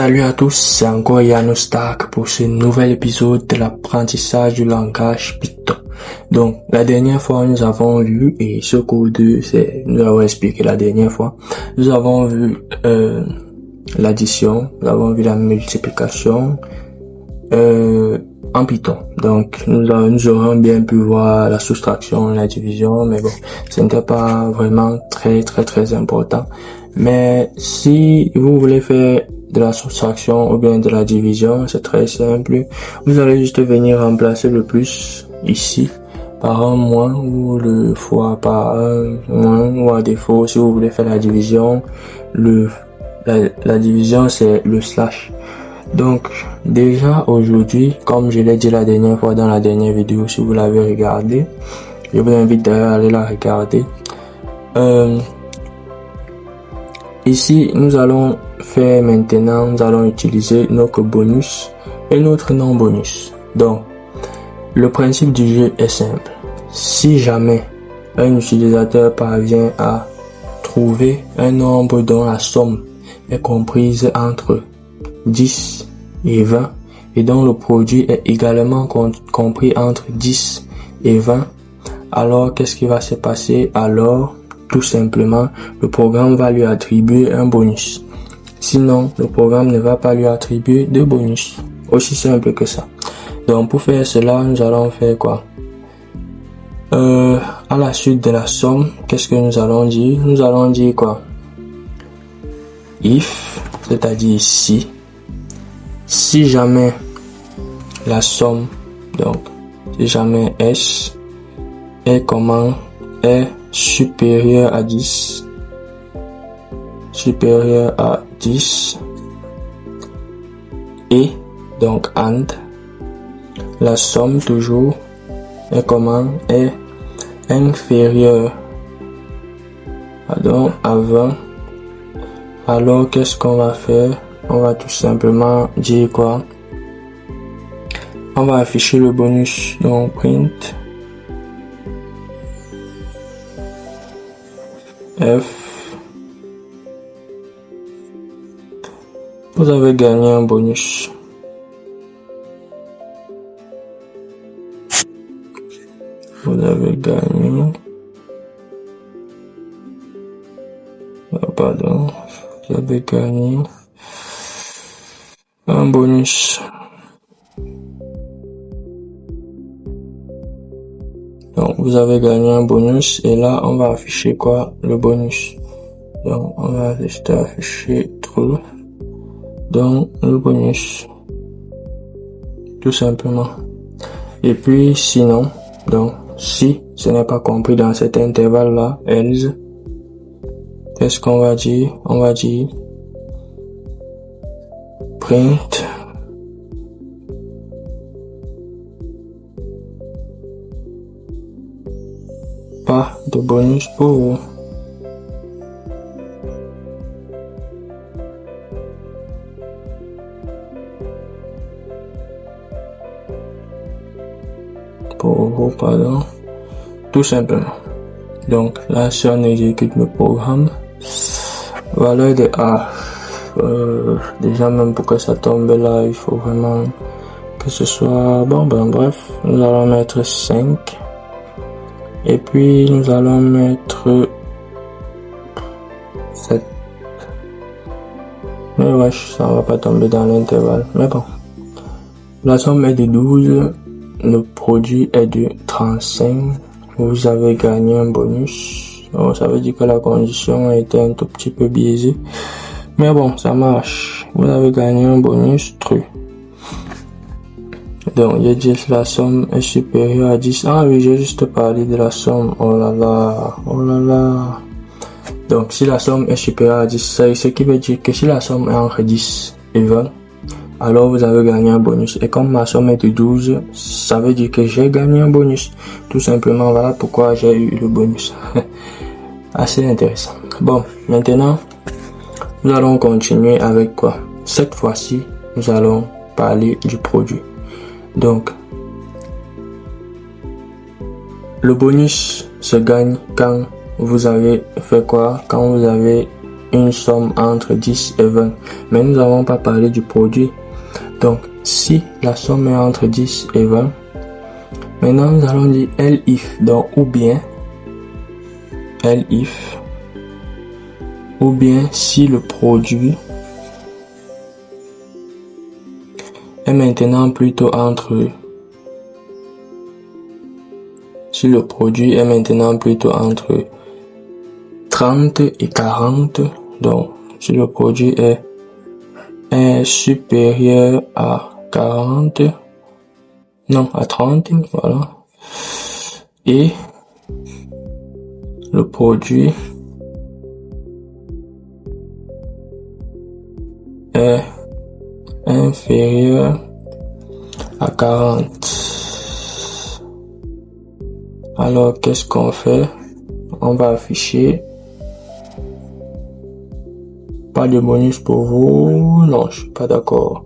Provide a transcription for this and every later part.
Salut à tous, c'est encore Yann Stark pour ce nouvel épisode de l'apprentissage du langage Python. Donc, la dernière fois, nous avons vu, et ce cours 2, nous avons expliqué la dernière fois, nous avons vu l'addition, nous avons vu la multiplication en Python. Donc, nous aurons bien pu voir la soustraction, la division, mais bon, ce n'était pas vraiment très important. Mais si vous voulez faire de la soustraction ou bien de la division, c'est très simple. Vous allez juste venir remplacer le plus ici par un moins ou le fois par un moins, ou à défaut, si vous voulez faire la division, la division c'est le slash. Donc déjà aujourd'hui, comme je l'ai dit la dernière fois dans la dernière vidéo, si vous l'avez regardé, je vous invite d'ailleurs à aller la regarder. Ici, nous allons utiliser notre bonus et notre non-bonus. Donc, le principe du jeu est simple. Si jamais un utilisateur parvient à trouver un nombre dont la somme est comprise entre 10 et 20 et dont le produit est également compris entre 10 et 20, alors qu'est-ce qui va se passer? Alors, tout simplement, le programme va lui attribuer un bonus. Sinon, le programme ne va pas lui attribuer de bonus. Aussi simple que ça. Donc, pour faire cela, nous allons faire quoi? À la suite de la somme, qu'est-ce que nous allons dire? Nous allons dire quoi? If, c'est-à-dire si jamais la somme, donc, si jamais S est supérieur à 10, et donc and la somme toujours est inférieure à 20, alors qu'est-ce qu'on va faire? On va tout simplement dire quoi? On va afficher le bonus, donc print F. Vous avez gagné un bonus. Vous avez gagné un bonus. Donc, vous avez gagné un bonus et là, on va afficher quoi? Le bonus. Donc, on va juste afficher true. Donc, le bonus. Tout simplement. Et puis, sinon, donc, si ce n'est pas compris dans cet intervalle-là, else, qu'est-ce qu'on va dire? On va dire print pas de bonus pour vous. Pardon. Tout simplement. Donc là, si on exécute le programme, valeur de A, déjà même pour que ça tombe là, il faut vraiment que ce soit bref, nous allons mettre 5 et puis nous allons mettre 7. Mais wesh, ça va pas tomber dans l'intervalle, mais bon. La somme est de 12, le produit est de 35, vous avez gagné un bonus. Donc, ça veut dire que la condition a été un tout petit peu biaisée, mais bon, ça marche. Vous avez gagné un bonus true. Donc, il dit que la somme est supérieure à 10. Ah oui, j'ai juste parlé de la somme. Oh là là. Donc, si la somme est supérieure à 10, ce qui veut dire que si la somme est entre 10 et 20, alors vous avez gagné un bonus. Et comme ma somme est de 12, ça veut dire que j'ai gagné un bonus. Tout simplement, voilà pourquoi j'ai eu le bonus. Assez intéressant. Bon, maintenant, nous allons continuer avec quoi? Cette fois-ci, nous allons parler du produit. Donc, le bonus se gagne quand vous avez fait quoi? Quand vous avez une somme entre 10 et 20. Mais nous n'avons pas parlé du produit. Donc, si la somme est entre 10 et 20, maintenant nous allons dire elif. Donc, ou bien elif, ou bien si le produit est maintenant plutôt entre 30 et 40, donc si le produit est supérieur à 40, non, à 30, voilà, et le produit est inférieur à 40. Alors, qu'est-ce qu'on fait? On va afficher. Pas de bonus pour vous. Non, je suis pas d'accord.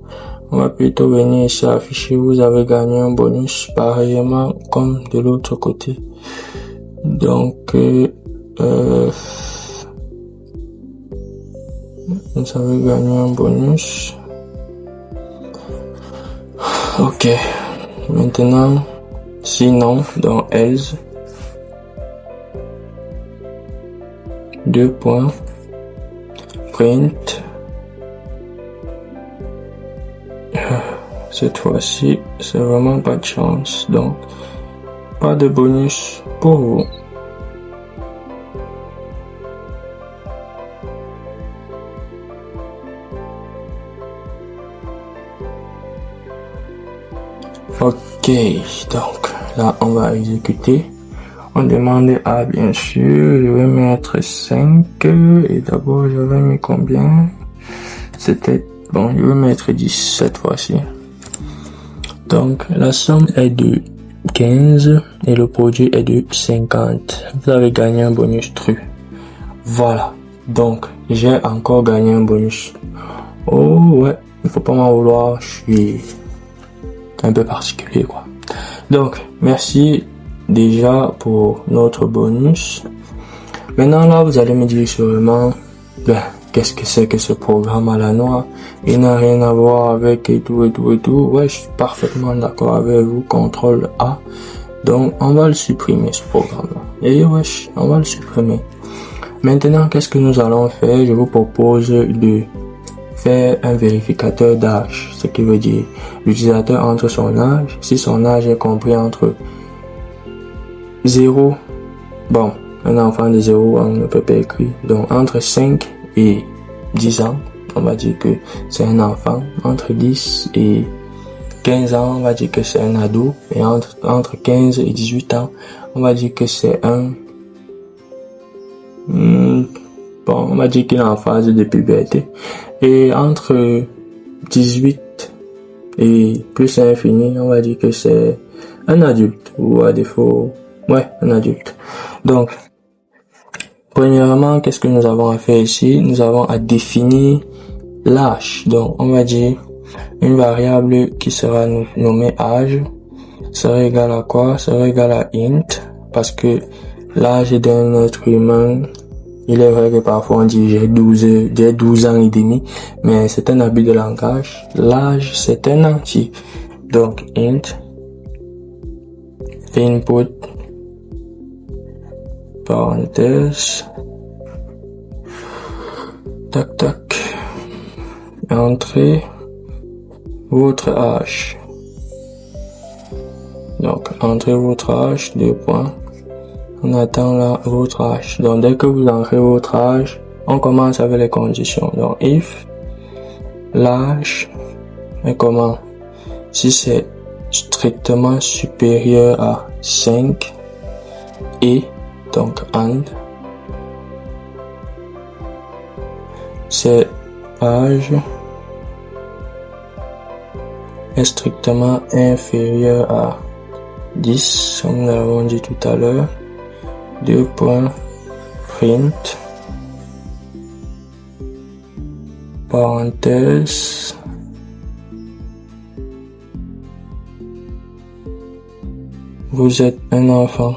On va plutôt venir ici afficher. Vous avez gagné un bonus pareillement comme de l'autre côté. Donc, vous avez gagné un bonus. Ok. Maintenant, sinon, dans else, 2 points, print. Cette fois-ci, c'est vraiment pas de chance. Donc, pas de bonus pour vous. Ok, donc là on va exécuter. On demande à, bien sûr, je vais mettre 5 et d'abord je vais mettre combien? C'était, bon, je vais mettre 10 cette fois-ci. Donc la somme est de 15 et le produit est de 50. Vous avez gagné un bonus tru. Voilà, donc j'ai encore gagné un bonus. Oh ouais, il faut pas m'en vouloir, je suis un peu particulier quoi. Donc merci déjà pour notre bonus. Maintenant là vous allez me dire sûrement, qu'est-ce que c'est que ce programme à la noix? Il n'a rien à voir avec et tout. Ouais, je suis parfaitement d'accord avec vous. CTRL A. Donc on va le supprimer ce programme là. Et wesh, on va le supprimer. Maintenant qu'est-ce que nous allons faire? Je vous propose de faire un vérificateur d'âge, ce qui veut dire l'utilisateur entre son âge, si son âge est compris entre 0, bon, un enfant de 0 on ne peut pas écrire, donc entre 5 et 10 ans, on va dire que c'est un enfant, entre 10 et 15 ans, on va dire que c'est un ado, et entre 15 et 18 ans, on va dire que c'est un bon, on va dire qu'il est en phase de puberté. Et entre 18 et plus infini, on va dire que c'est un adulte, ou à défaut, ouais, un adulte. Donc, premièrement, qu'est-ce que nous avons à faire ici? Nous avons à définir l'âge. Donc, on va dire une variable qui sera nommée âge sera égale à quoi? Sera égale à int, parce que l'âge d'un être humain, il est vrai que parfois on dit j'ai 12 ans et demi, mais c'est un abus de langage. L'âge, c'est un entier. Donc, int, input, parenthèse, tac, entrez votre âge. Donc, entrez votre âge, 2 points. On attend là votre âge. Donc dès que vous entrez votre âge, on commence avec les conditions. Donc if l'âge est comment? Si c'est strictement supérieur à 5 et donc and c'est âge est strictement inférieur à 10, comme nous l'avons dit tout à l'heure. 2 points, print, parenthèse, vous êtes un enfant.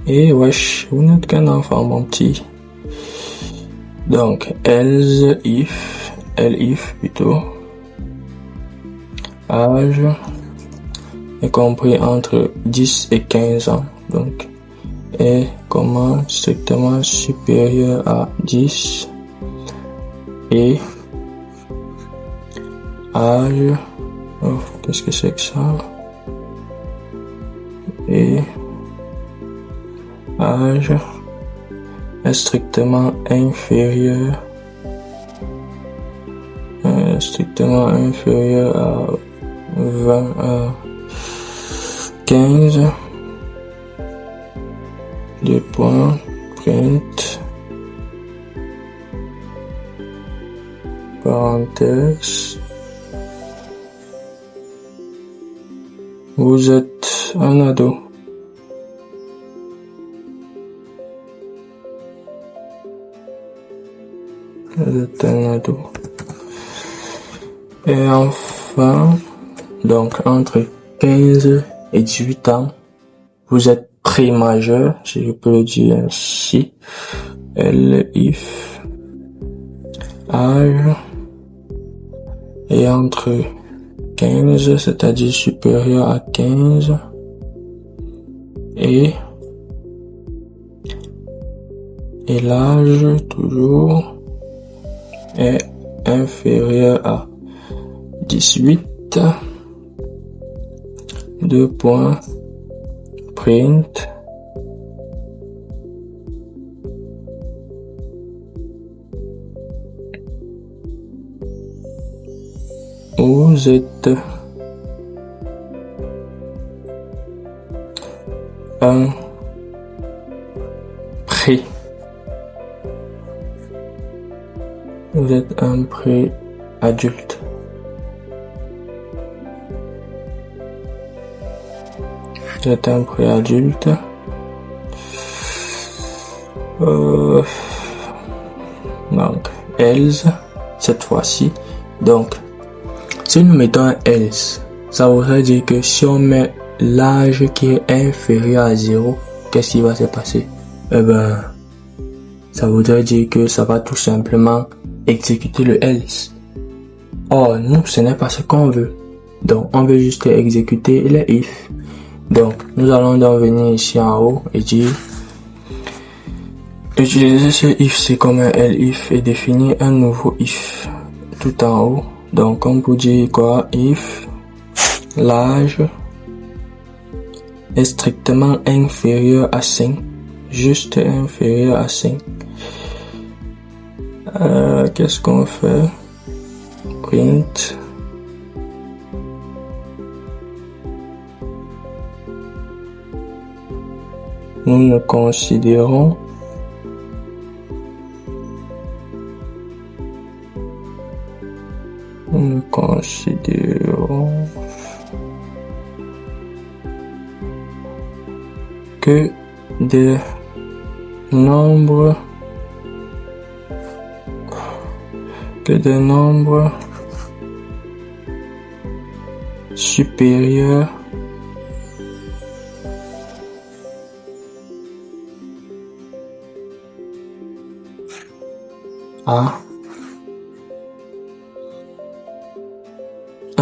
Et wesh, vous n'êtes qu'un enfant, mon petit. Donc, elif plutôt. Âge est compris entre 10 et 15 ans. Donc, est comment strictement supérieur à 10 et âge, oh, qu'est-ce que c'est que ça? Et âge est strictement inférieur à 20 à 15. Deux points, print, parenthèse. Vous êtes un ado. Vous êtes un ado. Et enfin, donc entre 15 et 18 ans, vous êtes pré-majeur, si je peux le dire ainsi. Elif, âge, et entre 15, c'est-à-dire supérieur à 15, et l'âge, toujours, est inférieur à 18. Deux points, print, vous êtes un pré. Vous êtes un pré-adulte. Vous êtes un pré-adulte. Donc, else, cette fois-ci. Donc, si nous mettons un else, ça voudrait dire que si on met l'âge qui est inférieur à 0, qu'est-ce qui va se passer? Eh ben, ça voudrait dire que ça va tout simplement exécuter le else. Or, nous, ce n'est pas ce qu'on veut. Donc, on veut juste exécuter le if. Donc, nous allons donc venir ici en haut et dire utiliser ce if, c'est comme un elif, et définir un nouveau if tout en haut. Donc, on peut dire quoi? If l'âge est strictement inférieur à 5, juste inférieur à 5. Qu'est-ce qu'on fait? Print. Nous ne considérons que des nombres supérieurs à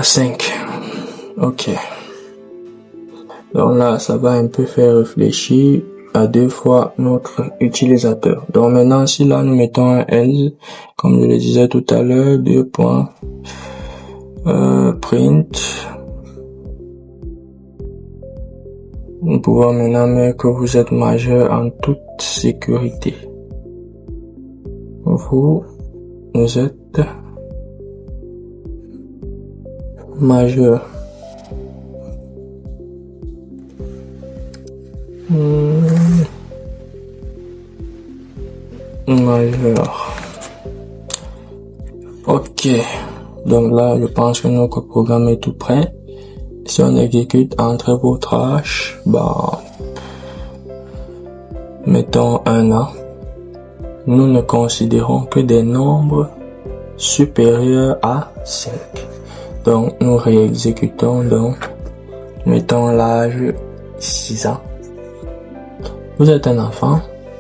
5. Ok. Donc là, ça va un peu faire réfléchir à deux fois notre utilisateur. Donc maintenant, si là nous mettons un else, comme je le disais tout à l'heure, deux points, print, nous pouvons maintenant mettre que vous êtes majeur en toute sécurité. Vous êtes majeur. Majeur. Ok. Donc là, je pense que notre programme est tout prêt. Si on exécute entre votre âge, mettons 1 an. Nous ne considérons que des nombres supérieurs à 5. Donc, nous réexécutons, donc, mettons l'âge 6 ans. Vous êtes un enfant,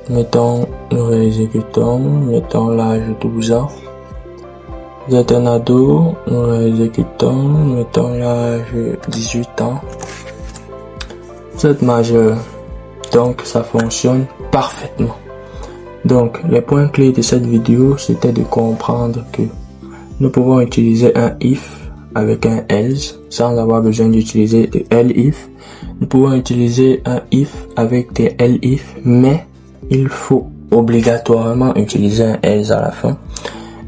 mettons, nous réexécutons, mettons l'âge 12 ans. Vous êtes un ado, nous réexécutons, mettons l'âge 18 ans. Vous êtes majeur, donc ça fonctionne parfaitement. Donc, les points clés de cette vidéo, c'était de comprendre que nous pouvons utiliser un if avec un else sans avoir besoin d'utiliser de elif. Nous pouvons utiliser un if avec des elif, mais il faut obligatoirement utiliser un else à la fin.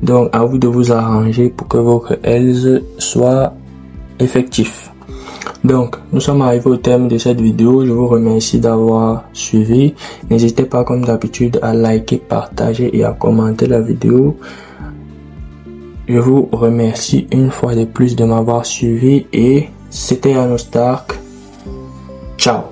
Donc, à vous de vous arranger pour que votre else soit effectif. Donc, nous sommes arrivés au terme de cette vidéo. Je vous remercie d'avoir suivi. N'hésitez pas, comme d'habitude, à liker, partager et à commenter la vidéo. Je vous remercie une fois de plus de m'avoir suivi et c'était Arnaud Stark. Ciao.